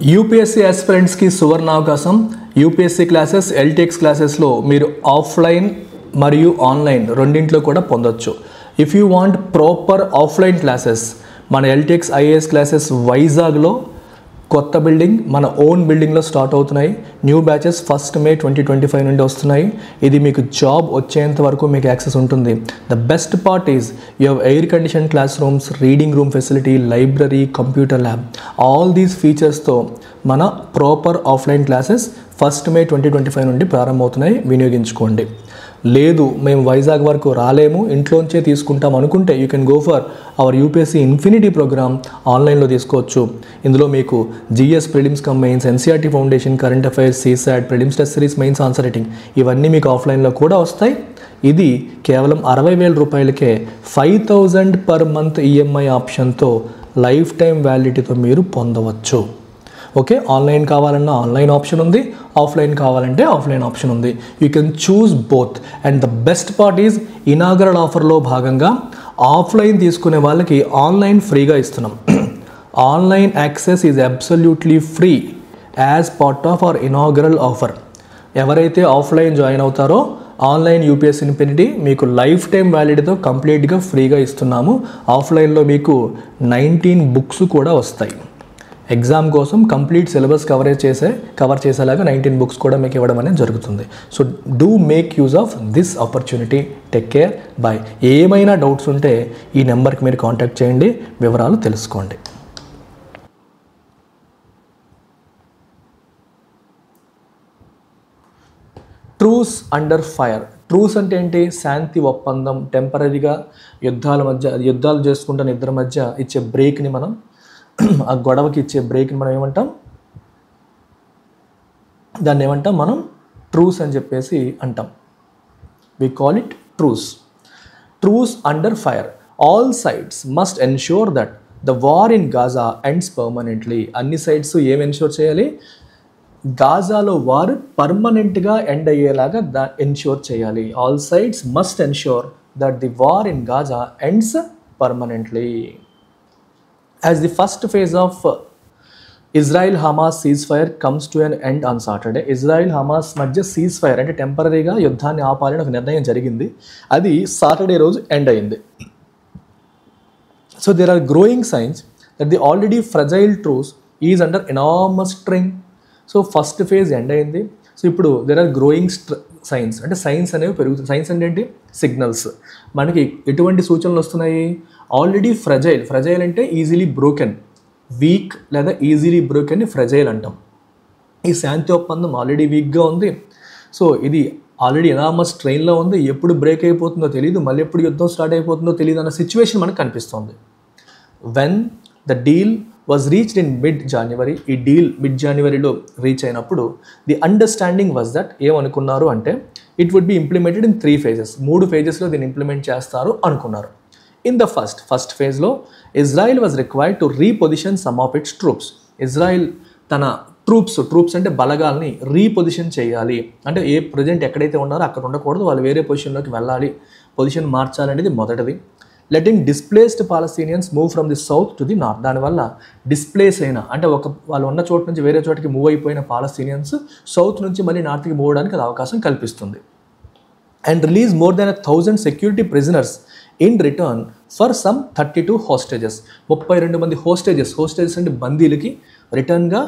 UPSC ఆస్పిరెంట్స్కి సువర్ణావకాశం. UPSC classes LTX క్లాసెస్లో మీరు offline మరియు ఆన్లైన్ రెండింటిలో కూడా పొందొచ్చు. If you want proper offline classes, మన ఎల్టీఎక్స్ ఐఏఎస్ క్లాసెస్ వైజాగ్లో కొత్త బిల్డింగ్, మన ఓన్ బిల్డింగ్లో స్టార్ట్ అవుతున్నాయి. న్యూ బ్యాచెస్ 1 May 2025 నుండి వస్తున్నాయి. ఇది మీకు జాబ్ వచ్చేంత వరకు మీకు యాక్సెస్ ఉంటుంది. The best part is you have air condition classrooms, reading room facility, library, computer lab. All these ఫీచర్స్తో మన ప్రాపర్ ఆఫ్లైన్ క్లాసెస్ 1 May 2025 నుండి ప్రారంభమవుతున్నాయి. వినియోగించుకోండి. లేదు మేము వైజాగ్ వరకు రాలేము, ఇంట్లోంచే తీసుకుంటాం అనుకుంటే you can go for our UPSC infinity programme. ఆన్లైన్లో తీసుకోవచ్చు. ఇందులో మీకు GS prelims cum mains, NCERT foundation, current affairs, CSAT, prelims test series, mains answer writing ఇవన్నీ మీకు ఆఫ్లైన్లో కూడా వస్తాయి. ఇది కేవలం 60,000 రూపాయలకే 5,000 పర్ మంత్ ఈఎంఐ ఆప్షన్తో లైఫ్ టైం వ్యాలిడిటీతో మీరు పొందవచ్చు. ఓకే, ఆన్లైన్ కావాలన్నా ఆన్లైన్ ఆప్షన్ ఉంది, ఆఫ్లైన్ కావాలంటే ఆఫ్లైన్ ఆప్షన్ ఉంది. You can choose both. And the best part is inaugural ఆఫర్లో భాగంగా ఆఫ్లైన్ తీసుకునే వాళ్ళకి ఆన్లైన్ ఫ్రీగా ఇస్తున్నాం. Online access is absolutely free as part of our inaugural offer. ఎవరైతే ఆఫ్లైన్ జాయిన్ అవుతారో ఆన్లైన్ యూపీఎస్సీ ఇన్ఫినిటీ మీకు లైఫ్ టైం వ్యాలిడిటీతో కంప్లీట్గా ఫ్రీగా ఇస్తున్నాము. ఆఫ్లైన్లో మీకు 19 బుక్స్ కూడా వస్తాయి. ఎగ్జామ్ కోసం కంప్లీట్ సిలబస్ కవర్ చేసేలాగా 19 బుక్స్ కూడా మీకు ఇవ్వడం అనేది జరుగుతుంది. So do make use of this opportunity. Take care, bye. ఏమైనా డౌట్స్ ఉంటే ఈ నెంబర్కి మీరు కాంటాక్ట్ చేయండి, వివరాలు తెలుసుకోండి. ట్రూస్ అండర్ ఫైర్. ట్రూస్ అంటే ఏంటి? శాంతి ఒప్పందం. టెంపరీగా యుద్ధాలు చేసుకుంటున్న ఇద్దరి మధ్య ఇచ్చే బ్రేక్ని మనం, ఆ గొడవకి ఇచ్చే బ్రేక్ని మనం ఏమంటాం? దాన్ని ఏమంటాం మనం? ట్రూస్ అని చెప్పేసి అంటాం. We call it truce. Truce under fire. All sides must ensure that the war in Gaza ends permanently. అన్ని సైడ్స్ ఏం ఎన్ష్యూర్ చేయాలి? గాజాలో వార్ పర్మనెంట్గా ఎండ్ అయ్యేలాగా ఎన్ష్యూర్ చేయాలి. All sides must ensure that the war in Gaza ends permanently. As the first phase of Israel-Hamas ceasefire comes to an end on Saturday, Israel-Hamas మధ్య ceasefire అంటే టెంపరీగా యుద్ధాన్ని ఆపాలని ఒక నిర్ణయం జరిగింది. అది సాటర్డే రోజు ఎండ్ అయింది. So there are growing signs that the already fragile truce is under enormous strain. So first phase end అయింది. సో ఇప్పుడు there are growing signs అంటే సైన్స్ అనేవి పెరుగుతుంది. సైన్స్ అంటే ఏంటి? సిగ్నల్స్. మనకి ఎటువంటి సూచనలు వస్తున్నాయి? ఆల్రెడీ ఫ్రజైల్ అంటే ఈజీలీ బ్రోకెన్, వీక్ లేదా ఈజీలీ బ్రోకెన్ని ఫ్రజైల్ అంటాం. ఈ శాంతి ఒప్పందం ఆల్రెడీ వీక్గా ఉంది. సో ఇది ఆల్రెడీ ఎనామస్ ట్రైన్లో ఉంది. ఎప్పుడు బ్రేక్ అయిపోతుందో తెలియదు, మళ్ళీ ఎప్పుడు యుద్ధం స్టార్ట్ అయిపోతుందో తెలియదు అన్న సిచ్యువేషన్ మనకు కనిపిస్తుంది. When the deal was reached in mid-January, ఈ డీల్ mid-Januaryలో రీచ్ అయినప్పుడు ది అండర్స్టాండింగ్ వాజ్ దట్ ఏమనుకున్నారు అంటే it would be implemented in 3 phases. 3 phases దీన్ని ఇంప్లిమెంట్ చేస్తారు అనుకున్నారు. ఇన్ ద ఫస్ట్ ఫేజ్లో Israel was required to reposition some of its troops. Israel తన ట్రూప్స్ అంటే బలగాల్ని రీపొజిషన్ చేయాలి. అంటే ప్రజెంట్ ఎక్కడైతే ఉన్నారో అక్కడ ఉండకూడదు, వాళ్ళు వేరే పొజిషన్లోకి వెళ్ళాలి, పొజిషన్ మార్చాలనేది మొదటిది. Letting displaced Palestinians move from the south to the north. దానివల్ల డిస్ప్లేస్ అయిన అంటే వాళ్ళు ఉన్న చోటు నుంచి వేరే చోటికి మూవ్ అయిపోయిన పాలస్తీనియన్స్ సౌత్ నుంచి మళ్ళీ నార్త్కి మూవ్ అవడానికి అది అవకాశం కల్పిస్తుంది. And release more than 1,000 security prisoners in return for some 32 hostages. 32 మంది హోస్టేజెస్ అంటే బందీలకి రిటర్న్గా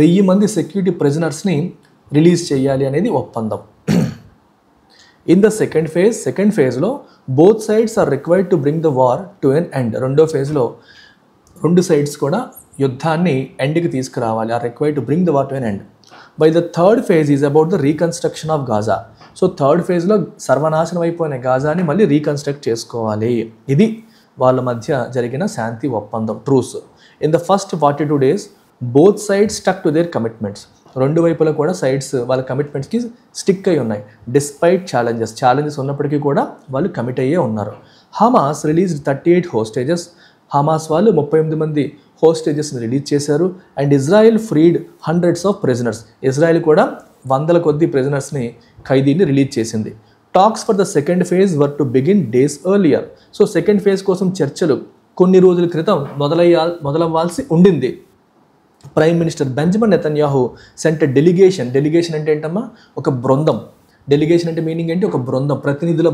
1000 మంది సెక్యూరిటీ ప్రిజనర్స్ని రిలీజ్ చేయాలి అనేది ఒప్పందం. ఇన్ ద సెకండ్ ఫేజ్లో both sides are required to bring the war to an end. రెండో ఫేజ్లో 2 సైడ్స్ కూడా యుద్ధాన్ని ఎండ్కి తీసుకురావాలి. Are required to bring the war to an end. By the third phase is about the reconstruction of Gaza. So third ఫేజ్లో సర్వనాశనం అయిపోయిన గాజాని మళ్ళీ రీకన్స్ట్రక్ట్ చేసుకోవాలి. ఇది వాళ్ళ మధ్య జరిగిన శాంతి ఒప్పందం, ట్రూస్. In the first 42 days both sides stuck to their commitments. రెండు వైపులా కూడా సైడ్స్ వాళ్ళ కమిట్మెంట్స్కి స్టిక్ అయి ఉన్నాయి. డిస్పైట్ ఛాలెంజెస్ ఉన్నప్పటికీ కూడా వాళ్ళు కమిట్ అయ్యే ఉన్నారు. Hamas released 38 hostages. హమాస్ వాళ్ళు 38 మంది హోస్టేజెస్ని రిలీజ్ చేశారు. And Israel freed hundreds of prisoners. Israel కూడా 100 కొద్ది ప్రిజనర్స్ని, ఖైదీని రిలీజ్ చేసింది. Talks for the second phase were to begin days earlier. So second phase కోసం చర్చలు కొన్ని రోజుల క్రితం మొదలవ్వాల్సి ఉండింది. Prime minister Benjamin Netanyahu sent delegation అంటే ఏంటమ్మా, ఒక బృందం. డెలిగేషన్ అంటే మీనింగ్ ఏంటి, ఒక బృందం, ప్రతినిధుల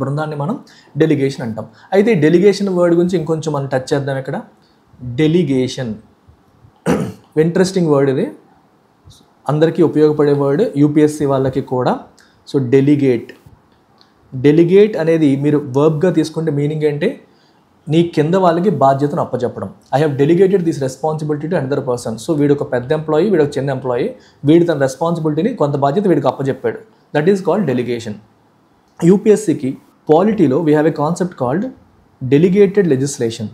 బృందాన్ని మనం డెలిగేషన్ అంటాం. అయితే డెలిగేషన్ వర్డ్ గురించి ఇంకొంచెం మనం టచ్ చేద్దాం. ఇక్కడ డెలిగేషన్ ఇంట్రెస్టింగ్ వర్డ్, ఇది అందరికీ ఉపయోగపడే వర్డ్, యూపీఎస్సీ వాళ్ళకి కూడా. సో డెలిగేట్ అనేది మీరు వర్బ్గా తీసుకుంటే మీనింగ్ ఏంటి, నీ కింద వాళ్ళకి బాధ్యతను అప్పచెప్పడం. I have delegated this responsibility to another person. So వీడు ఒక పెద్ద ఎంప్లాయీ, వీడు ఒక చిన్న ఎంప్లాయీ, వీడు తన రెస్పాన్సిబిలిటీని కొంత బాధ్యత వీడికి అప్పచెప్పాడు. That is called delegation. యూపీఎస్సీకి పాలిటీలో we have a concept called delegated legislation.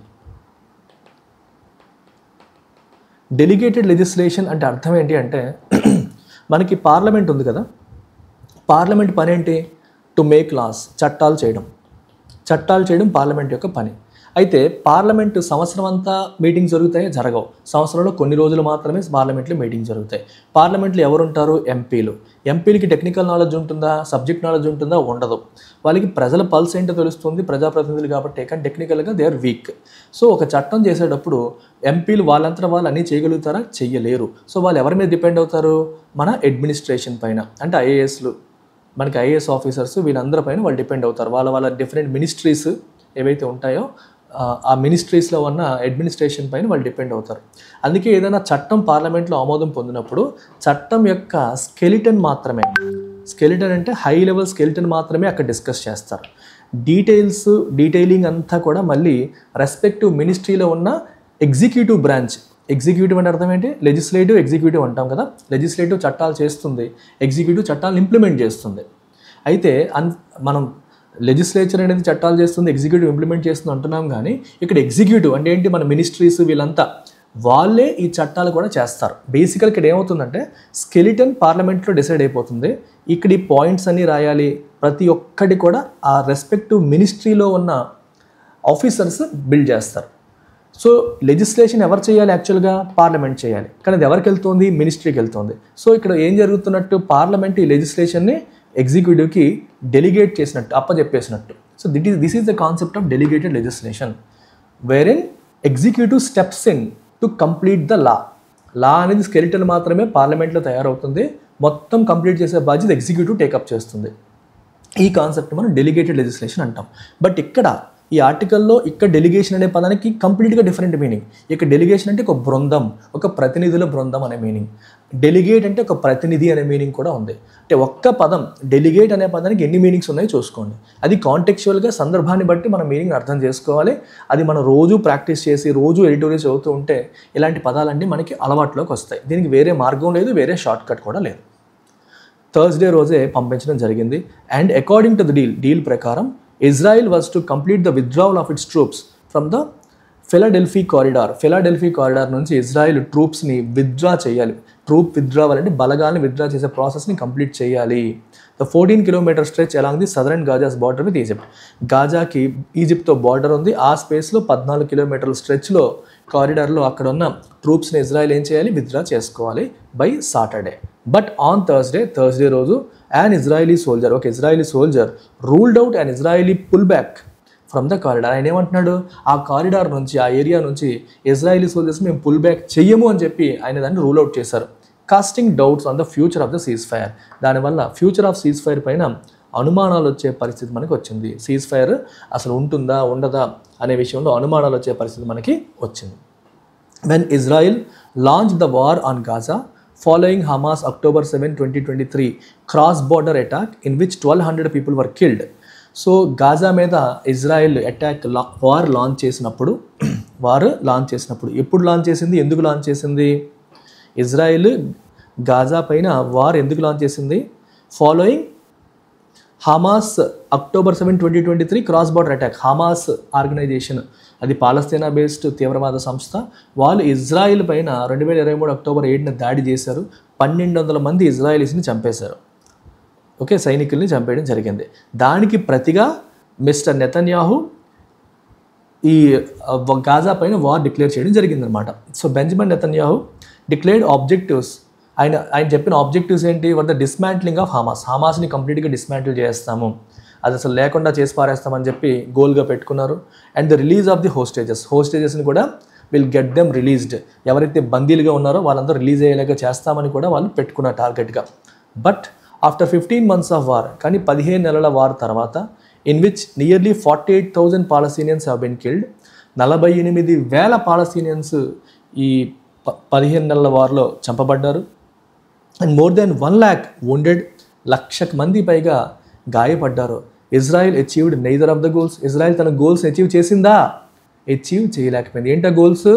Delegated legislation అంటే అర్థం ఏంటి అంటే, మనకి పార్లమెంట్ ఉంది కదా, పార్లమెంట్ పని ఏంటి, టు మేక్ లాస్, చట్టాలు చేయడం పార్లమెంట్ యొక్క పని. అయితే పార్లమెంట్ సంవత్సరం అంతా మీటింగ్ జరుగుతాయి, జరగవు. సంవత్సరంలో కొన్ని రోజులు మాత్రమే పార్లమెంట్లో మీటింగ్ జరుగుతాయి. పార్లమెంట్లో ఎవరు ఉంటారు, ఎంపీలకి టెక్నికల్ నాలెడ్జ్ ఉంటుందా, సబ్జెక్ట్ నాలెడ్జ్ ఉంటుందా, ఉండదు. వాళ్ళకి ప్రజల పల్స్ ఏంటో తెలుస్తుంది, ప్రజాప్రతినిధులు కాబట్టి, కానీ టెక్నికల్గా దే ఆర్ వీక్. సో ఒక చట్టం చేసేటప్పుడు ఎంపీలు వాళ్ళంతా వాళ్ళు అన్నీ చేయగలుగుతారా, చెయ్యలేరు. సో వాళ్ళు ఎవరి మీద డిపెండ్ అవుతారు, మన అడ్మినిస్ట్రేషన్ పైన. అంటే ఐఏఎస్లు, మనకి ఐఏఎస్ ఆఫీసర్స్, వీళ్ళందరి పైన వాళ్ళు డిపెండ్ అవుతారు. వాళ్ళ డిఫరెంట్ మినిస్ట్రీస్ ఏవైతే ఉంటాయో ఆ మినిస్ట్రీస్లో ఉన్న అడ్మినిస్ట్రేషన్ పైన వాళ్ళు డిపెండ్ అవుతారు. అందుకే ఏదైనా చట్టం పార్లమెంట్లో ఆమోదం పొందినప్పుడు చట్టం యొక్క స్కెలిటన్ అంటే హై లెవెల్ స్కెలిటన్ మాత్రమే అక్కడ డిస్కస్ చేస్తారు. డీటెయిలింగ్ అంతా కూడా మళ్ళీ రెస్పెక్టివ్ మినిస్ట్రీలో ఉన్న ఎగ్జిక్యూటివ్ బ్రాంచ్. ఎగ్జిక్యూటివ్ అంటే అర్థం ఏంటి, లెజిస్లేటివ్, ఎగ్జిక్యూటివ్ అంటాం కదా. లెజిస్లేటివ్ చట్టాలు చేస్తుంది, ఎగ్జిక్యూటివ్ చట్టాలను ఇంప్లిమెంట్ చేస్తుంది. అయితే మనం లెజిస్లేచర్ అనేది చట్టాలు చేస్తుంది, ఎగ్జిక్యూటివ్ ఇంప్లిమెంట్ చేస్తుంది అంటున్నాం. కానీ ఇక్కడ ఎగ్జిక్యూటివ్ అంటే ఏంటి, మన మినిస్ట్రీస్ వీళ్ళంతా వాళ్ళే ఈ చట్టాలు కూడా చేస్తారు. బేసికల్ ఇక్కడ ఏమవుతుందంటే స్కెలిటన్ పార్లమెంట్లో డిసైడ్ అయిపోతుంది. ఇక్కడ ఈ పాయింట్స్ అన్నీ రాయాలి, ప్రతి ఒక్కటి కూడా ఆ రెస్పెక్టివ్ మినిస్ట్రీలో ఉన్న ఆఫీసర్స్ బిల్డ్ చేస్తారు. సో లెజిస్లేషన్ ఎవరు చేయాలి, యాక్చువల్గా పార్లమెంట్ చేయాలి, కానీ అది ఎవరికి వెళ్తుంది, మినిస్ట్రీకి వెళ్తుంది. సో ఇక్కడ ఏం జరుగుతున్నట్టు, పార్లమెంట్ ఈ లెజిస్లేషన్ని ఎగ్జిక్యూటివ్కి డెలిగేట్ చేసినట్టు, అప్పచెప్పేసినట్టు. So this is the concept of delegated legislation, wherein executive steps in to complete the law అనేది స్కెలిటన్ మాత్రమే పార్లమెంట్లో తయారవుతుంది, మొత్తం కంప్లీట్ చేసే బాధ్యత ఎగ్జిక్యూటివ్ టేకప్ చేస్తుంది. ఈ కాన్సెప్ట్ మనం డెలిగేటెడ్ లెజిస్లేషన్ అంటాం. బట్ ఇక్కడ ఈ ఆర్టికల్లో ఇక్కడ డెలిగేషన్ అనే పదానికి కంప్లీట్గా డిఫరెంట్ మీనింగ్. ఇక్కడ డెలిగేషన్ అంటే ఒక బృందం, ఒక ప్రతినిధుల బృందం అనే మీనింగ్. డెలిగేట్ అంటే ఒక ప్రతినిధి అనే మీనింగ్ కూడా ఉంది. అంటే ఒక్క పదం డెలిగేట్ అనే పదానికి ఎన్ని మీనింగ్స్ ఉన్నాయో చూసుకోండి. అది కాంటెక్చువల్గా సందర్భాన్ని బట్టి మనం మీనింగ్ అర్థం చేసుకోవాలి. అది మనం రోజు ప్రాక్టీస్ చేసి రోజు ఎడిటోరియల్స్ చదువుతూ ఉంటే ఇలాంటి పదాలన్నీ మనకి అలవాట్లోకి వస్తాయి. దీనికి వేరే మార్గం లేదు, వేరే షార్ట్ కట్ కూడా లేదు. థర్స్డే రోజే పంపించడం జరిగింది. And according to the deal ప్రకారం Israel was to complete the withdrawal of its troops from the Philadelphi corridor నుంచి ఇజ్రాయిల్ ట్రూప్స్ని విత్డ్రా చేయాలి. ట్రూప్ విత్డ్రావల్ అంటే బలగాల్ని విత్డ్రా చేసే ప్రాసెస్ని కంప్లీట్ చేయాలి. The 14 kilometre stretch along the southern Gaza's border with Egypt. గాజాకి ఈజిప్ట్తో బార్డర్ ఉంది. ఆ స్పేస్లో 14 కిలోమీటర్ల స్ట్రెచ్లో కారిడార్లో అక్కడ ఉన్న ట్రూప్స్ని ఇజ్రాయిల్ ఏం చేయాలి, విత్డ్రా చేసుకోవాలి by Saturday. But on Thursday రోజు ఒక Israeli soldier ruled out and Israeli pull back from the corridor. ఆయన ఏమంటున్నాడు, ఆ కారిడార్ నుంచి, ఆ ఏరియా నుంచి ఇజ్రాయిలీ సోల్జర్స్ మేము పుల్ బ్యాక్ చెయ్యము అని చెప్పి ఆయన దాన్ని రూల్ అవుట్ చేశారు. Casting doubts on the future of the ceasefire. దానివల్ల ఫ్యూచర్ ఆఫ్ సీజ్ ఫైర్ పైన అనుమానాలు వచ్చే పరిస్థితి మనకి వచ్చింది. సీజ్ ఫైర్ అసలు ఉంటుందా ఉండదా అనే విషయంలో అనుమానాలు వచ్చే పరిస్థితి మనకి వచ్చింది. When Israel launch the war on Gaza following Hamas October 7, 2023 cross-border attack in which 1,200 people were killed. So Gaza మీద ఇజ్రాయెల్ వార్ లాంచ్ చేసినప్పుడు ఎప్పుడు లాంచ్ చేసింది, ఎందుకు లాంచ్ చేసింది? ఇజ్రాయెల్ గాజా పైన వార్ ఎందుకు లాంచ్ చేసింది? Following Hamas October 7, 2023 cross border attack. Hamas organisation అది పాలస్తీనా బేస్డ్ తీవ్రవాద సంస్థ. వాళ్ళు ఇజ్రాయిల్ పైన 2023 అక్టోబర్ 8న దాడి చేశారు. 1,200 మంది ఇజ్రాయిలీస్ని చంపేశారు. ఓకే, సైనికుల్ని చంపేయడం జరిగింది. దానికి ప్రతిగా మిస్టర్ నెతన్యాహు ఈ గాజా పైన వార్ డిక్లేర్ చేయడం జరిగిందనమాట. So Benjamin Netanyahu declared objectives. ఆయన చెప్పిన ఆబ్జెక్టివ్స్ ఏంటి? ఫర్ ద డిస్మాంట్లింగ్ ఆఫ్ హమాస్ని కంప్లీట్గా డిస్మాంటిల్ చేస్తాము, అది అసలు లేకుండా చేసి పారేస్తామని చెప్పి గోల్గా పెట్టుకున్నారు. And the release of the హోస్టేజెస్ని కూడా విల్ గెట్ దెమ్ రిలీజ్డ్. ఎవరైతే బందీలుగా ఉన్నారో వాళ్ళందరూ రిలీజ్ అయ్యేలాగా చేస్తామని కూడా వాళ్ళు పెట్టుకున్న టార్గెట్గా. But after 15 months of war, కానీ 15 నెలల వార్ తర్వాత, in which nearly 48,000 Palestinians have been killed, 48,000 Palestinians ఈ 15 నెలల వార్లో చంపబడ్డారు. And more than 1 lakh wounded, 1,00,000 మంది పైగా గాయపడ్డారు. Israel achieved neither of the goals. Israel తన గోల్స్ అచీవ్ చేసిందా? అచీవ్ చేయలేకపోయింది. ఏంటా గోల్స్?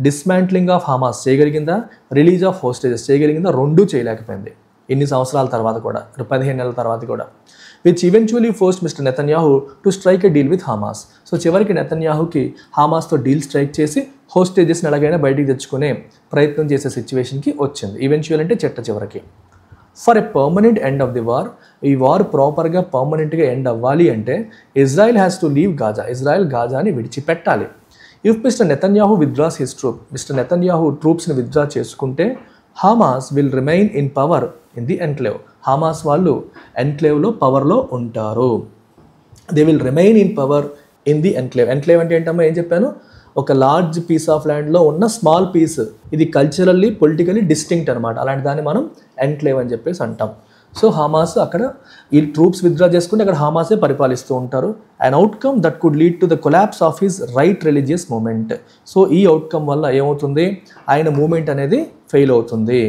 డిస్మాంట్లింగ్ ఆఫ్ హమాస్ చేయగలిగిందా? రిలీజ్ ఆఫ్ హోస్టేజెస్ చేయగలిగిందా? రెండూ చేయలేకపోయింది ఇన్ని సంవత్సరాల తర్వాత కూడా, 15 నెలల తర్వాత కూడా. Which eventually forced mister Netanyahu to strike a deal with Hamas. So చివరికి నెతన్యాహుకి హమాస్తో డీల్ స్ట్రైక్ చేసి హోస్టేజెస్ని ఎలాగైనా బయటికి తెచ్చుకునే ప్రయత్నం చేసే సిచ్యువేషన్కి వచ్చింది. ఈవెన్చువల్ అంటే చివరికి. For a permanent end of the war, ఈ వార్ ప్రాపర్గా పర్మనెంట్గా ఎండ్ అవ్వాలి అంటే Israel has to leave Gaza. Israel గాజాని విడిచిపెట్టాలి. If mister Netanyahu withdraws his troop, mister Netanyahu ట్రూప్స్ని విత్డ్రా చేసుకుంటే Hamas will remain in power in the enclave. Hamas వాళ్ళు ఎన్క్లేవ్లో పవర్లో ఉంటారు. They will remain in power in the enclave. Enclave అంటే ఏంటమ్మా, ఏం చెప్పాను? ఒక లార్జ్ పీస్ ఆఫ్ ల్యాండ్లో ఉన్న స్మాల్ పీస్. ఇది కల్చరల్లీ పొలిటికలీ డిస్టింక్ట్ అనమాట. అలాంటి దాన్ని మనం ఎన్క్లేవ్ అని చెప్పేసి అంటాం. సో హమాస్ అక్కడ ఈ ట్రూప్స్ విత్డ్రా చేసుకుంటే అక్కడ హమాసే పరిపాలిస్తూ ఉంటారు. And outcome that could lead to the collapse of his right religious movement. So ఈ అవుట్కమ్ వల్ల ఏమవుతుంది? ఆయన మూమెంట్ అనేది ఫెయిల్ అవుతుంది.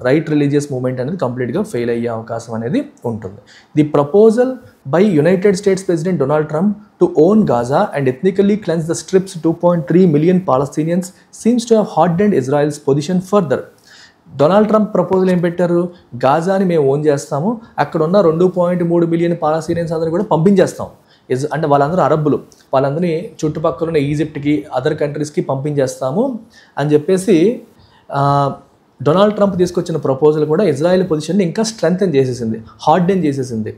రైట్ రిలీజియస్ మూమెంట్ అనేది కంప్లీట్గా ఫెయిల్ అయ్యే అవకాశం అనేది ఉంటుంది. The proposal by United States president Donald Trump to own Gaza and ethnically cleanse the strip's 2.3 million Palestinians seems to have hardened Israel's position further. Donald Trump proposal ఏం పెట్టారు? గాజాని మేము own చేస్తాము, అక్కడ ఉన్న 2.3 million పాలస్తీనియన్స్ అందరూ కూడా పంపించేస్తాం. అంటే వాళ్ళందరూ అరబ్బులు, వాళ్ళందరినీ చుట్టుపక్కల ఉన్న ఈజిప్ట్కి, అదర్ కంట్రీస్కి పంపించేస్తాము అని చెప్పేసి డొనాల్డ్ ట్రంప్ తీసుకొచ్చిన ప్రపోజల్ కూడా ఇజ్రాయెల్ పొజిషన్ని ఇంకా స్ట్రెంగ్తెన్ చేసేసింది, హార్డెన్ చేసేసింది.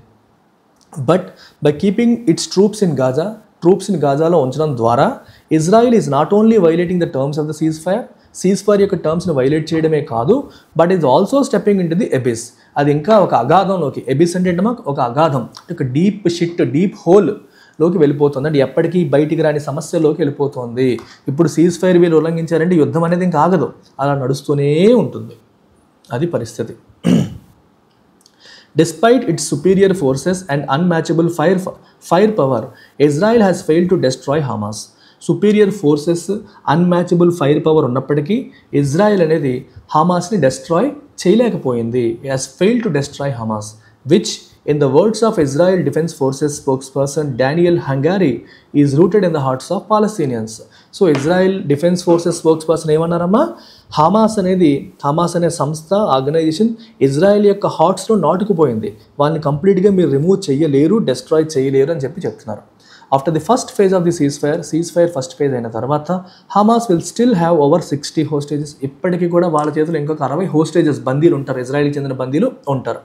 But by keeping its troops in Gaza, ట్రూప్స్ని గాజాలో ఉంచడం ద్వారా Israel is not only violating the terms of the ceasefire యొక్క టర్మ్స్ని వైలేట్ చేయడమే కాదు, but is also stepping in to the abyss. అది ఇంకా ఒక అగాధంలోకి, ఎబిస్ అంటే ఏంటమ్మా ఒక అగాధం, ఒక డీప్ హోల్ లోకి వెళ్ళిపోతుంది. అంటే ఎప్పటికీ బయటికి రాని సమస్యలోకి వెళ్ళిపోతుంది. ఇప్పుడు సీజ్ ఫైర్ వీళ్ళు ఉల్లంఘించారంటే యుద్ధం అనేది ఇంకా ఆగదు, అలా నడుస్తూనే ఉంటుంది. అది పరిస్థితి. Despite its superior forces and unmatchable firepower, Israel has failed to destroy Hamas. Superior forces, unmatchable firepower ఉన్నప్పటికీ ఇజ్రాయెల్ అనేది హమాస్ని డెస్ట్రాయ్ చేయలేకపోయింది. It has failed to destroy Hamas, which in the words of Israel Defense Forces spokesperson Daniel Hagari is rooted in the hearts of Palestinians. So Israel defence forces spokesperson ఏమన్నారమ్మా? Hamas అనే సంస్థ, organisation Israel యొక్క హార్ట్స్లో నాటుకుపోయింది. వాళ్ళని కంప్లీట్గా మీరు remove చేయలేరు, destroy చేయలేరు అని చెప్తున్నారు. After the first phase of the cease fire first phase అయిన తర్వాత Hamas will still have over 60 hostages. ఇప్పటికీ కూడా వాళ్ళ చేతిలో ఇంకొక 60 హోస్టేజెస్ బందీలు ఉంటారు, ఇజ్రాయెల్కి చెందిన బందీలు ఉంటారు.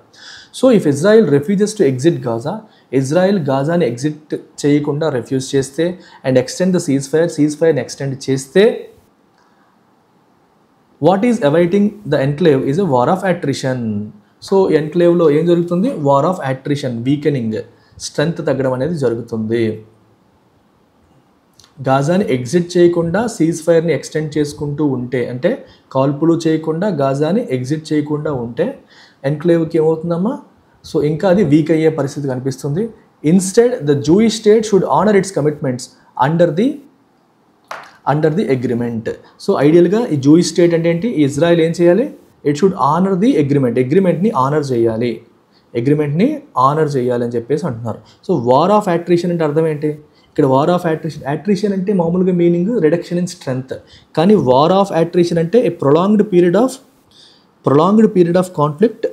So if Israel refuses to exit Gaza, Israel గాజాని ఎగ్జిట్ చేయకుండా రిఫ్యూజ్ చేస్తే అండ్ ఎక్స్టెండ్ ద సీజ్ ఫైర్ని ఎక్స్టెండ్ చేస్తే what is awaiting the enclave is a war of attrition. So ఎన్క్లేవ్లో ఏం జరుగుతుంది? War of attrition, weakening, strength తగ్గడం అనేది జరుగుతుంది. గాజాని ఎగ్జిట్ చేయకుండా సీజ్ ఫైర్ని ఎక్స్టెండ్ చేసుకుంటూ ఉంటే, అంటే కాల్పులు చేయకుండా గాజాని ఎగ్జిట్ చేయకుండా ఉంటే ఎన్క్లేవ్కి ఏమవుతుందమ్మా? సో ఇంకా అది వీక్ అయ్యే పరిస్థితి కనిపిస్తుంది. Instead the Jewish state should honour its commitments under the agreement. So ఐడియల్గా ఈ జూయిష్ స్టేట్ అంటే ఏంటి? ఇజ్రాయెల్ ఏం చేయాలి? ఇట్ షుడ్ ఆనర్ ది అగ్రిమెంట్ని ఆనర్ చేయాలి అని చెప్పేసి అంటున్నారు. సో వార్ ఆఫ్ అట్రిషన్ అంటే అర్థం ఏంటి? ఇక్కడ వార్ ఆఫ్ అట్రిషన్ అంటే మామూలుగా మీనింగ్ రిడక్షన్ ఇన్ స్ట్రెంగ్త్, కానీ వార్ ఆఫ్ అట్రిషన్ అంటే ఏ ప్రొలాంగ్డ్ పీరియడ్ ఆఫ్ కాన్ఫ్లిక్ట్.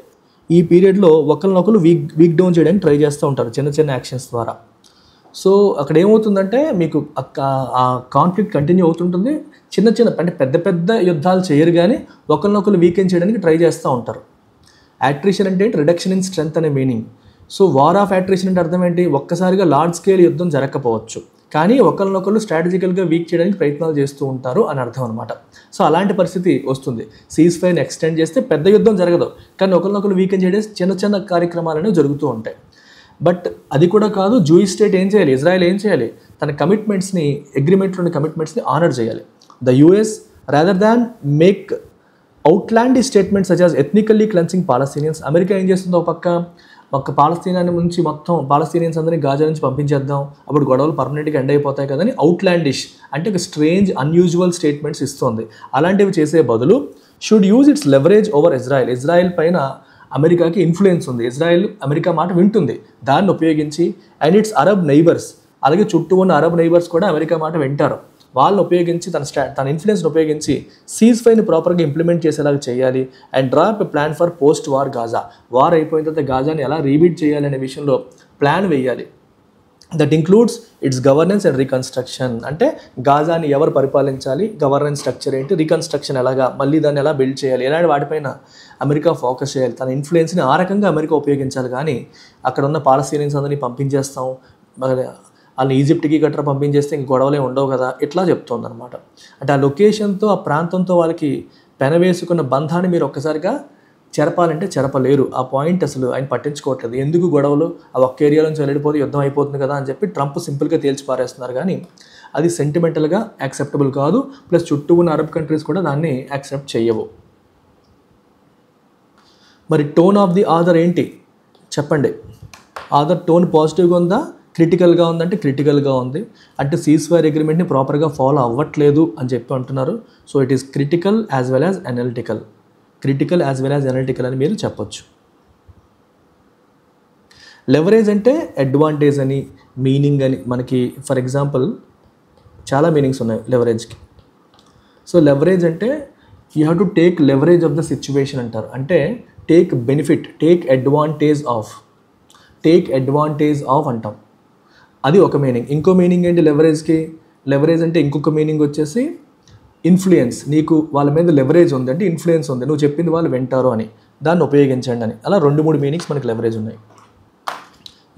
ఈ పీరియడ్లో ఒకరినొకరు వీక్ డౌన్ చేయడానికి ట్రై చేస్తూ ఉంటారు చిన్న యాక్షన్స్ ద్వారా. సో అక్కడ ఏమవుతుందంటే మీకు ఆ కాన్ఫ్లిక్ట్ కంటిన్యూ అవుతుంటుంది. చిన్న అంటే పెద్ద యుద్ధాలు చేయరు, కానీ ఒకరినొకరు వీకెండ్ చేయడానికి ట్రై చేస్తూ ఉంటారు. అట్రిషన్ అంటే రిడక్షన్ ఇన్ స్ట్రెంగ్త్ అనే meaning. So war of attrition అంటే అర్థం ఏంటి? ఒక్కసారిగా లార్జ్ స్కేల్ యుద్ధం జరగకపోవచ్చు, కానీ ఒకరినొకరు స్ట్రాటజికల్గా వీక్ చేయడానికి ప్రయత్నాలు చేస్తూ ఉంటారు అని అర్థం అనమాట. సో అలాంటి పరిస్థితి వస్తుంది. సీజ్ ఫైర్ని ఎక్స్టెండ్ చేస్తే పెద్ద యుద్ధం జరగదు, కానీ ఒకరినొకరు వీకెండ్ చేయడం చిన్న కార్యక్రమాలు అనేవి జరుగుతూ ఉంటాయి. బట్ అది కూడా కాదు, జూయిష్ స్టేట్ ఏం చేయాలి? ఇజ్రాయెల్ ఏం చేయాలి? తన కమిట్మెంట్స్ని, అగ్రిమెంట్లోని కమిట్మెంట్స్ని ఆనర్ చేయాలి. The US rather than make outlandish statements such as ethnically cleansing Palestinians. America ఏం చేస్తుందో ఒక పాలస్తీనాన్ని నుంచి మొత్తం పాలస్తీనియన్స్ అందరినీ గాజా నుంచి పంపించేద్దాం, అప్పుడు గొడవలు పర్మనెంట్గా ఎండ్ అయిపోతాయి కదని అవుట్లాండిష్ అంటే ఒక స్ట్రేంజ్ అన్యూజువల్ స్టేట్మెంట్స్ ఇస్తుంది. అలాంటివి చేసే బదులు should use it's leverage over Israel. Israel పైన అమెరికాకి ఇన్ఫ్లుయెన్స్ ఉంది, ఇజ్రాయెల్ అమెరికా మాట వింటుంది, దాన్ని ఉపయోగించి అండ్ ఇట్స్ అరబ్ నైబర్స్, అలాగే చుట్టూ ఉన్న అరబ్ నైబర్స్ కూడా అమెరికా మాట వింటారు, వాళ్ళని ఉపయోగించి తన ఇన్ఫ్లుయెన్స్ని ఉపయోగించి సీజ్ ఫైర్ని ప్రాపర్గా ఇంప్లిమెంట్ చేసేలాగా చేయాలి. And draw up plan for post war Gaza. War అయిపోయిన తర్వాత గాజాని ఎలా రీబిల్డ్ చేయాలి అనే విషయంలో ప్లాన్ వేయాలి. That includes it's governance and reconstruction. అంటే గాజాని ఎవరు పరిపాలించాలి, గవర్నెన్స్ స్ట్రక్చర్ ఏంటి, రీకన్స్ట్రక్షన్ ఎలాగా, మళ్ళీ దాన్ని ఎలా బిల్డ్ చేయాలి, ఎలాంటి వాటిపైన అమెరికా ఫోకస్ చేయాలి. తన ఇన్ఫ్లుయెన్స్ని ఆ రకంగా అమెరికా ఉపయోగించాలి. కానీ అక్కడ ఉన్న పాలస్తీనియన్స్ అందరినీ పంపించేస్తాం, వాళ్ళు ఈజిప్ట్కి గట్రా పంపించేస్తే ఇంక గొడవలే ఉండవు కదా, ఇట్లా చెప్తుంది అనమాట. అంటే ఆ లొకేషన్తో ఆ ప్రాంతంతో వాళ్ళకి పెనవేసుకున్న బంధాన్ని మీరు ఒక్కసారిగా చెరపాలంటే చెరపలేరు. ఆ పాయింట్ అసలు ఆయన పట్టించుకోవట్లేదు. ఎందుకు గొడవలు, ఆ ఒక్క ఏరియా నుంచి వెళ్ళిపోతే యుద్ధం అయిపోతుంది కదా అని చెప్పి ట్రంప్ సింపుల్గా తేల్చి పారేస్తున్నారు. కానీ అది సెంటిమెంటల్గా యాక్సెప్టబుల్ కాదు. ప్లస్ చుట్టూ ఉన్న అరబ్ కంట్రీస్ కూడా దాన్ని యాక్సెప్ట్ చేయవు. మరి టోన్ ఆఫ్ ది ఆథర్ ఏంటి చెప్పండి. ఆథర్ టోన్ పాజిటివ్గా ఉందా, క్రిటికల్గా ఉందంటే క్రిటికల్గా ఉంది. అంటే సీజ్ ఫైర్ అగ్రిమెంట్ని ప్రాపర్గా ఫాలో అవ్వట్లేదు అని చెప్పి అంటున్నారు. So it is critical as well as analytical. Critical as well as analytical అని మీరు చెప్పొచ్చు. లెవరేజ్ అంటే అడ్వాంటేజ్ అని, మీనింగ్ అని. మనకి ఫర్ ఎగ్జాంపుల్ చాలా మీనింగ్స్ ఉన్నాయి లెవరేజ్కి. సో లెవరేజ్ అంటే you have to take leverage of the situation అంటారు. అంటే take benefit, take advantage of అంటాం. అది ఒక మీనింగ్. ఇంకో మీనింగ్ ఏంటి లెవరేజ్కి? లెవరేజ్ అంటే ఇంకొక మీనింగ్ వచ్చేసి ఇన్ఫ్లుయెన్స్. నీకు వాళ్ళ మీద లెవరేజ్ ఉంది అంటే ఇన్ఫ్లుయెన్స్ ఉంది, నువ్వు చెప్పింది వాళ్ళు వింటారు అని, దాన్ని ఉపయోగించండి అని. అలా 2-3 మీనింగ్స్ మనకి లెవరేజ్ ఉన్నాయి.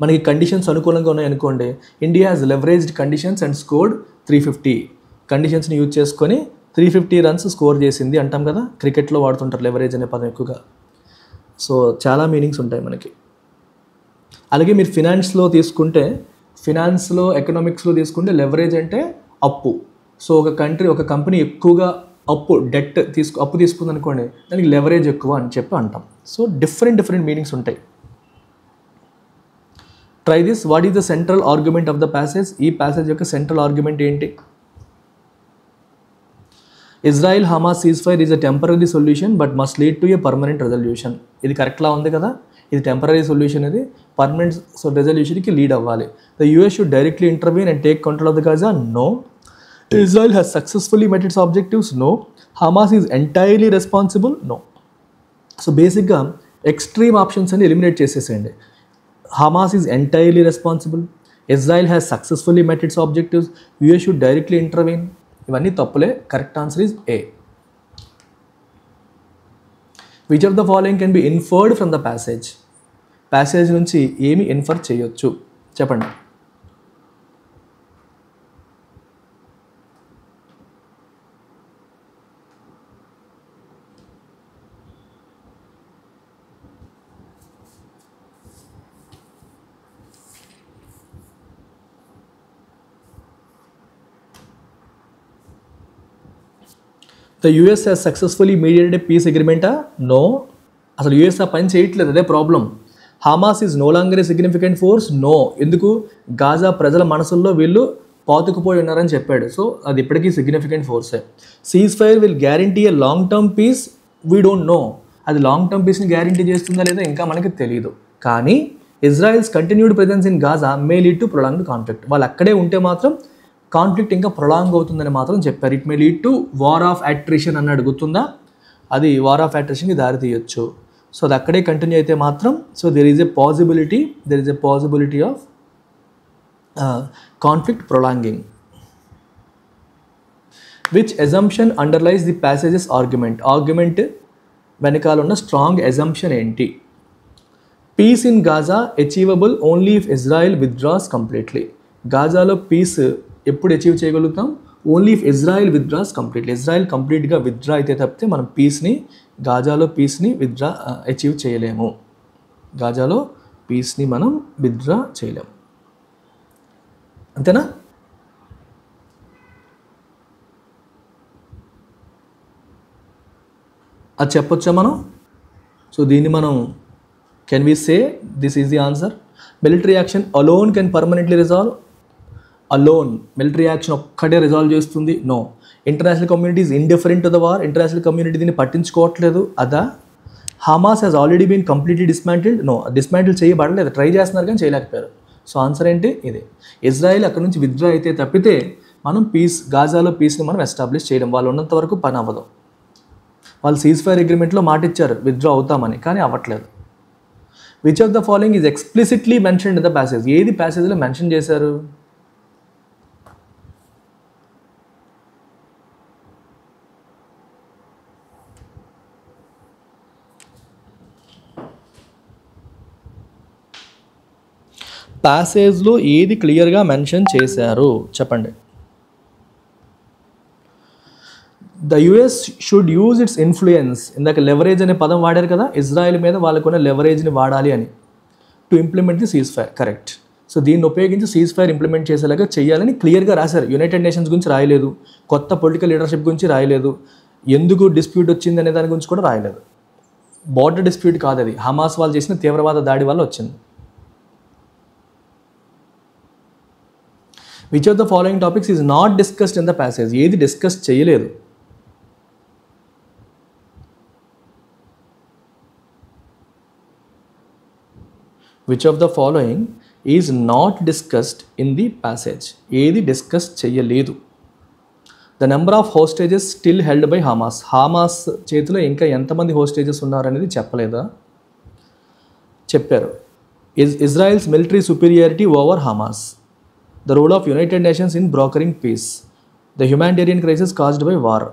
మనకి కండిషన్స్ అనుకూలంగా ఉన్నాయి అనుకోండి, India has leveraged conditions and scored 350. కండిషన్స్ని యూజ్ చేసుకొని 350 రన్స్ స్కోర్ చేసింది అంటాం కదా, క్రికెట్లో వాడుతుంటారు లెవరేజ్ అనే పదం ఎక్కువగా. సో చాలా మీనింగ్స్ ఉంటాయి మనకి. అలాగే మీరు ఫినాన్స్లో తీసుకుంటే, ఎకనామిక్స్లో తీసుకుంటే లెవరేజ్ అంటే అప్పు. సో ఒక కంపెనీ ఎక్కువగా అప్పు తీసుకుంది అనుకోండి, దానికి లెవరేజ్ ఎక్కువ అని చెప్పి అంటాం. సో డిఫరెంట్ మీనింగ్స్ ఉంటాయి. Try this. What is the central argument of the passage? ఈ ప్యాసేజ్ యొక్క సెంట్రల్ ఆర్గ్యుమెంట్ ఏంటి? Israel Hamas ceasefire is a temporary solution but must lead to a permanent resolution. ఇది కరెక్ట్లా ఉంది కదా, ఇది temporary solution, ఇది పర్మనెంట్ రెజల్యూషన్కి లీడ్ అవ్వాలి. The US should directly intervene and take control of the Gaza? No. Israel has successfully met its objectives? No. Hamas is entirely responsible? No. So బేసిక్గా extreme options అన్ని eliminate చేసేసేయండి. Hamas is entirely responsible, Israel has successfully met its objectives, US should directly intervene. ఇవన్నీ తప్పులే. Correct answer is A. Which of the following can be inferred from the passage? Passage నుంచి ఏమి infer చేయొచ్చు చెప్పండి. The US has successfully mediated a peace అగ్రిమెంటా? No. అసలు US ఆ పని చేయట్లేదు, అదే problem. Hamas is no longer a significant force? No. ఎందుకు? గాజా ప్రజల మనసుల్లో వీళ్ళు పాతుకుపోయి ఉన్నారని చెప్పాడు. సో అది ఇప్పటికీ సిగ్నిఫికెంట్ ఫోర్సే. Ceasefire will guarantee a long term peace? We don't know. అది లాంగ్ టర్మ్ పీస్ని గ్యారంటీ చేస్తుందా లేదా ఇంకా మనకి తెలియదు. కానీ Israel's continued presence in Gaza may lead to prolonged conflict. వాళ్ళు అక్కడే ఉంటే మాత్రం కాన్ఫ్లిక్ట్ ఇంకా ప్రొలాంగ్ అవుతుందని మాత్రం చెప్పారు. It may lead to war of attrition అన్నాడు, గుర్తుందా? అది వార్ ఆఫ్ అట్రిషన్కి దారి తీయొచ్చు. సో అది అక్కడే కంటిన్యూ అయితే మాత్రం, so there is a possibility of conflict prolonging. Which assumption underlies the passage's argument? Argument వెనకాల ఉన్న స్ట్రాంగ్ అజంప్షన్ ఏంటి? Peace in Gaza achievable only if Israel withdraws completely. గాజాలో పీస్ ఎప్పుడు అచీవ్ చేయగలుగుతాం? Only if Israel withdraws completely. Israel కంప్లీట్గా withdraw అయితే తప్పితే మనం గాజాలో పీస్ని అచీవ్ చేయలేము. గాజాలో పీస్ని మనం విత్డ్రా చేయలేము. అంతేనా? అది చెప్పొచ్చా మనం? సో దీన్ని మనం can we say this is the answer? Military action alone can permanently resolve? Alone military action ఒక్కటే రిజాల్వ్ చేస్తుంది? నో. International community is indifferent to the war. International community దీన్ని పట్టించుకోవట్లేదు. అదా? Hamas has already been completely dismantled? No, dismantle చేయబడలేదు. Try చేస్తున్నారు కానీ చేయలేకపోయారు. సో ఆన్సర్ ఏంటి? ఇది. ఇజ్రాయెల్ అక్కడ నుంచి విత్డ్రా అయితే తప్పితే మనం గాజాలో పీస్ని మనం ఎస్టాబ్లిష్ చేయడం, వాళ్ళు ఉన్నంత వరకు పని అవ్వదు. వాళ్ళు సీజ్ ఫైర్ అగ్రిమెంట్లో మాట ఇచ్చారు విత్డ్రా అవుతామని, కానీ అవ్వట్లేదు. Which of the following is explicitly mentioned in the passage? ఏది ప్యాసేజ్లో మెన్షన్ చేశారు? ప్యాసేజ్లో ఏది క్లియర్గా మెన్షన్ చేశారు చెప్పండి. The US should use it's influence, ఇందాక లెవరేజ్ అనే పదం వాడారు కదా, ఇజ్రాయెల్ మీద వాళ్ళకున్న లెవరేజ్ని వాడాలి అని, to implement the cease fire. Correct. So దీన్ని ఉపయోగించి సీజ్ ఫైర్ ఇంప్లిమెంట్ చేసేలాగా చేయాలని క్లియర్గా రాశారు. యునైటెడ్ నేషన్స్ గురించి రాయలేదు, కొత్త పొలిటికల్ లీడర్షిప్ గురించి రాయలేదు, ఎందుకు డిస్ప్యూట్ వచ్చింది అనే దాని గురించి కూడా రాయలేదు. బార్డర్ డిస్ప్యూట్ కాదు అది, హమాస్ వాళ్ళు చేసిన తీవ్రవాద దాడి వల్ల వచ్చింది. Which of the following topics is not discussed in the passage? ఏది డిస్కస్ చేయలేదు? Which of the following is not discussed in the passage? ఏది డిస్కస్ చేయలేదు? The number of hostages still held by Hamas. Hamas చేతిలో ఇంకా ఎంతమంది hostages ఉన్నారనేది చెప్పలేదా? చెప్పారు. Israel's military superiority over Hamas. The role of United Nations in brokering peace. The humanitarian crisis caused by war.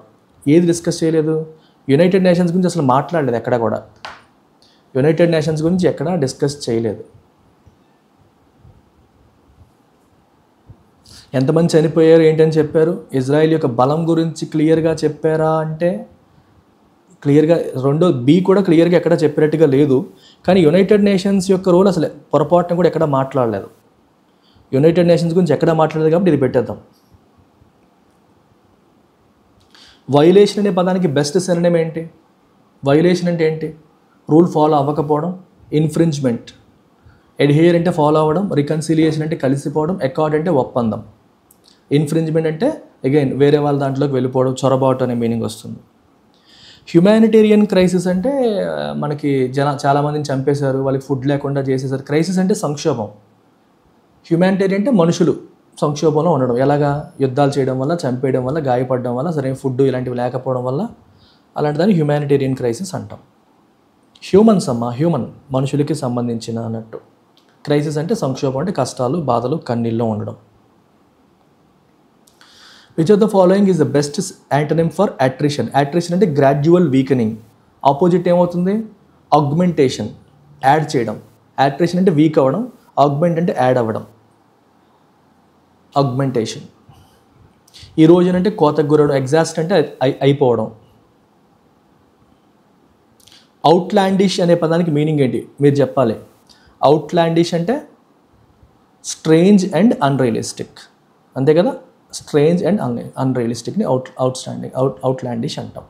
ఏది discuss చేయలేదు? United nations గురించి అసలు మాట్లాడలేదు ఎక్కడ కూడా. యునైటెడ్ నేషన్స్ గురించి ఎక్కడా డిస్కస్ చేయలేదు. ఎంతమంది చనిపోయారు ఏంటని చెప్పారు? ఇజ్రాయెల్ యొక్క బలం గురించి క్లియర్గా చెప్పారా అంటే క్లియర్గా, రెండో బి కూడా క్లియర్గా ఎక్కడ చెప్పినట్టుగా లేదు. కానీ యునైటెడ్ నేషన్స్ యొక్క రోల్ అసలు పొరపాటున కూడా ఎక్కడ మాట్లాడలేదు. యునైటెడ్ నేషన్స్ గురించి ఎక్కడ మాట్లాడలేదు కాబట్టి ఇది పెట్టేద్దాం. వైలేషన్ అనే పదానికి బెస్ట్ సినోనిమ్ ఏంటి? వైలేషన్ అంటే ఏంటి? రూల్ ఫాలో అవ్వకపోవడం, ఇన్ఫ్రింజ్మెంట్. ఎడ్హియర్ అంటే ఫాలో అవ్వడం, రికన్సిలియేషన్ అంటే కలిసిపోవడం, అకార్డ్ అంటే ఒప్పందం. ఇన్ఫ్రింజ్మెంట్ అంటే అగైన్ వేరే వాళ్ళ దాంట్లోకి వెళ్ళిపోవడం, చొరబాటు అనే మీనింగ్ వస్తుంది. హ్యుమానిటేరియన్ క్రైసిస్ అంటే మనకి చాలామందిని చంపేశారు, వాళ్ళకి ఫుడ్ లేకుండా చేసేసారు. క్రైసిస్ అంటే సంక్షోభం. హ్యుమానిటేరియన్ అంటే మనుషులు సంక్షోభంలో ఉండడం, ఎలాగా? యుద్ధాలు చేయడం వల్ల, చంపేయడం వల్ల, గాయపడడం వల్ల, సరైన ఫుడ్ ఇలాంటివి లేకపోవడం వల్ల, అలాంటి దాన్ని హ్యుమానిటేరియన్ క్రైసిస్ అంటాం. హ్యూమన్స్ హ్యూమన్ మనుషులకి సంబంధించిన అన్నట్టు. క్రైసిస్ అంటే సంక్షోభం, అంటే కష్టాలు, బాధలు, కన్నీళ్ళు ఉండడం. Which of the following is the best antonym for attrition? Attrition అంటే గ్రాడ్యువల్ వీకనింగ్. ఆపోజిట్ ఏమవుతుంది? ఆగ్మెంటేషన్, యాడ్ చేయడం. అట్రిషన్ అంటే వీక్ అవ్వడం, ఆగ్మెంట్ అంటే యాడ్ అవ్వడం. ఆగ్మెంటేషన్. ఈ రోజునంటే కోతకు గురవడం, ఎగ్జాస్ట్ అంటే అయిపోవడం. అవుట్లాండిష్ అనే పదానికి మీనింగ్ ఏంటి మీరు చెప్పాలి. అవుట్లాండిష్ అంటే స్ట్రేంజ్ అండ్ అన్రియలిస్టిక్, అంతే కదా? స్ట్రేంజ్ అండ్ అన్రియలిస్టిక్ని అవుట్లాండిష్ అంటాం.